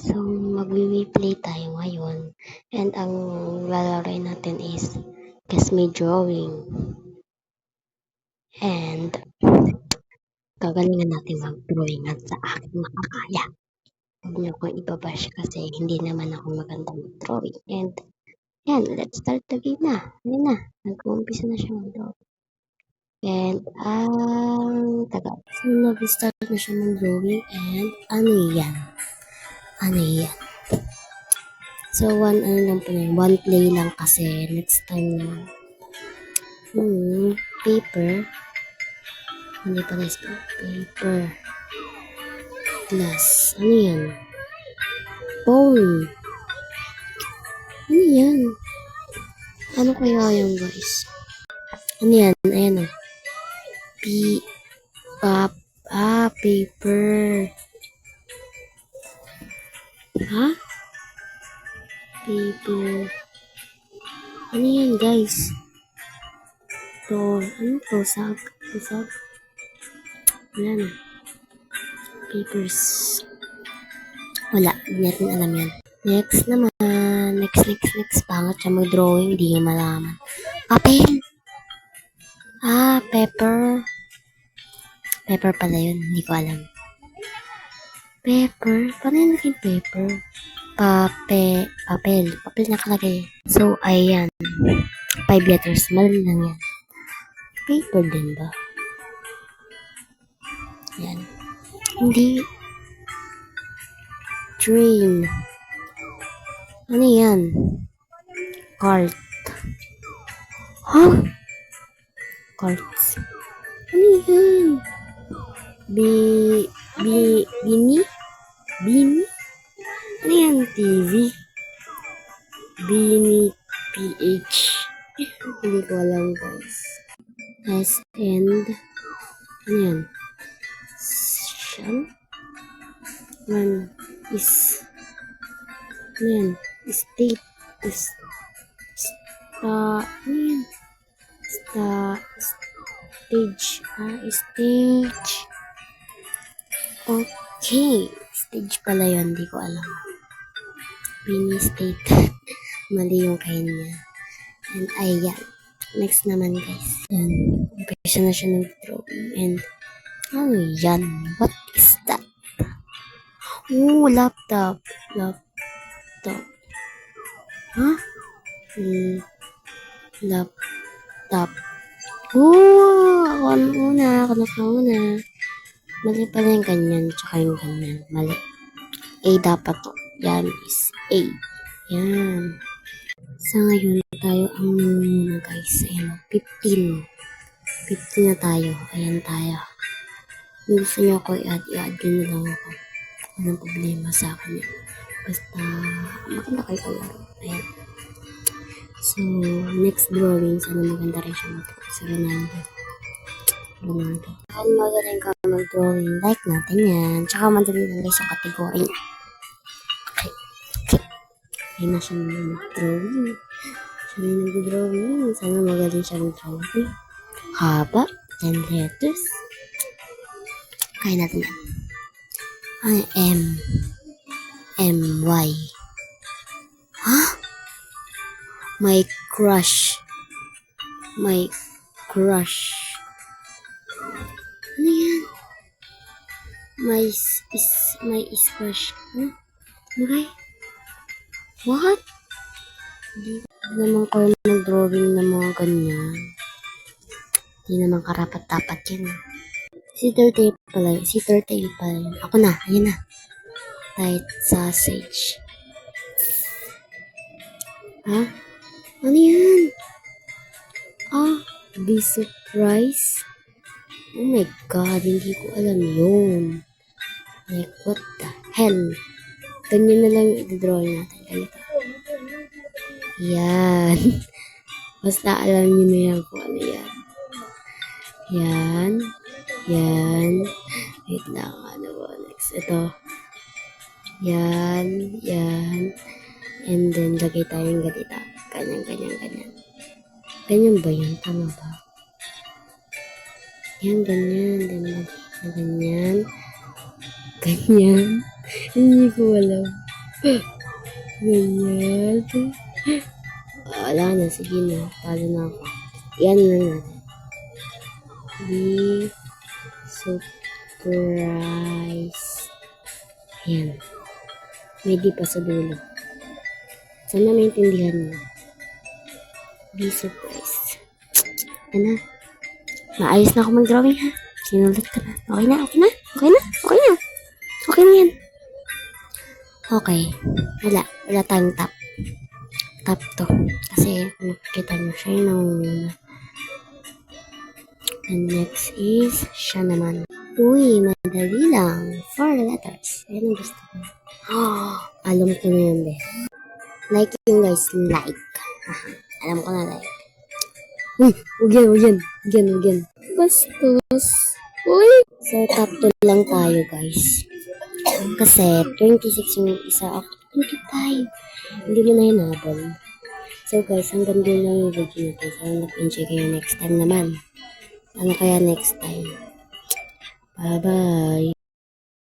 So, magwi-play tayo ngayon. And ang lalaroin natin is Guess Me Drawing. And gagalingan natin mag-drawing at sa aking makakaya. Huwag niyo akong ibabash kasi hindi naman ako maganda mag-drawing. And yan, let's start the game na. Ayun na, nag-uumpisa na siya mag-drawing. And tagal. So, nag-start na siya mag-drawing and ano yan? So, one play lang kasi next time na paper. Hindi pala paper. Glass. Ano yan? Phone. Ano yan? Ano kaya yan, guys? Ano yan? Ayan o. Paper. Ha? Paper. Ano yan, guys? Ano to? Sag? Wala na. Papers. Wala. Hindi natin alam yan. Next naman. Next. Pangat siya mag-drawing. Hindi niya malaman. Papel! Pepper. Pepper pala yun. Hindi ko alam. Pepper? Paano yung naging pepper? Papel. Papel nakalagay. So, ayan. 5 letters. Malali lang yan. Paper din ba? Yan. Hindi. Train. Ano yan? Cart. Carts. Ano yan? Bini? Ano yan? TV? Bini PH. Hindi ko alam, guys. And ano yan? Shan? Ano yan? State. Ano yan? Stage. Stage. Okay. Stage pala yun. Hindi ko alam. Mini state. Mali yung kanya. And ayan. Next naman, guys. Umpisa na siya nag-drawing. And ano yan? What is that? Laptop. Huh? Laptop. Ako na una. Mali pala yung ganyan, tsaka yung ganyan. Mali. A dapat to. Yan is A. Yan. Sa ngayon, tayo ang muna, guys. Ayan, 15. 15 na tayo. Ayan tayo. Kung gusto nyo ako i-add yun na lang ako. Walang problema sa akin yan. Basta, maganda kayo kalaro. Ayan. So, next drawing, sana maganda rin siya sa Ronaldo. Kung magaling ka mag-drawing, like natin yan. Tsaka madali lang guys yung kategory niya. Okay. Ayun na siya mag-drawing. Sana magaling siya mag-drawing. Haba, 10 letters. Kaya natin yan. M-Y. My crush. Ano yan? My is crush. Okay. What? Hindi naman ko nag-drawing ng mga ganyan. Hindi naman karapat-dapat yan. Caesar tape pala yun. Ako na. Ayan na. Tight sausage. Ano yan? Be surprised. Oh my God, hindi ko alam yun. Like, what the hell? Ganyan na lang i-draw natin. Ganito. Yan. Basta alam nyo na yan kung ano yan. Yan. Wait lang, ano ba? Next, ito. Yan. And then, lagay tayong ganito. Ganyan. Ganyan ba yun? Tama ba? Yan, ganyan. Then, ganyan. Hindi ko alam. Ganyan. Wala na, sige na. Talo na ako. Yan na natin. Be surprised. Ayan. May di pa sa dulo. Sana maintindihan mo. Be surprised. Ano? Maayos na ako mag-drawing ha. Sinulat ka na. Okay na, okay na. Okay na, okay na. Okay na yan. Okay. Wala. Wala tayong top. Top to. Kasi, kita nyo siya yung and next is, siya naman. Uy, madali lang. 4 letters. Ayan ang gusto ko. Alam ko na yan, be. Like yung guys, like. Alam ko na like. Uy, wag yan. Bastos. Uy. So, top 2 lang tayo, guys. Kasi, 26 yung isa. Ako, 25. Hindi mo na hinabol. So, guys, hanggang doon lang yung video natin. So, mag-enjoy kayo next time naman. Ano kaya next time? Bye-bye.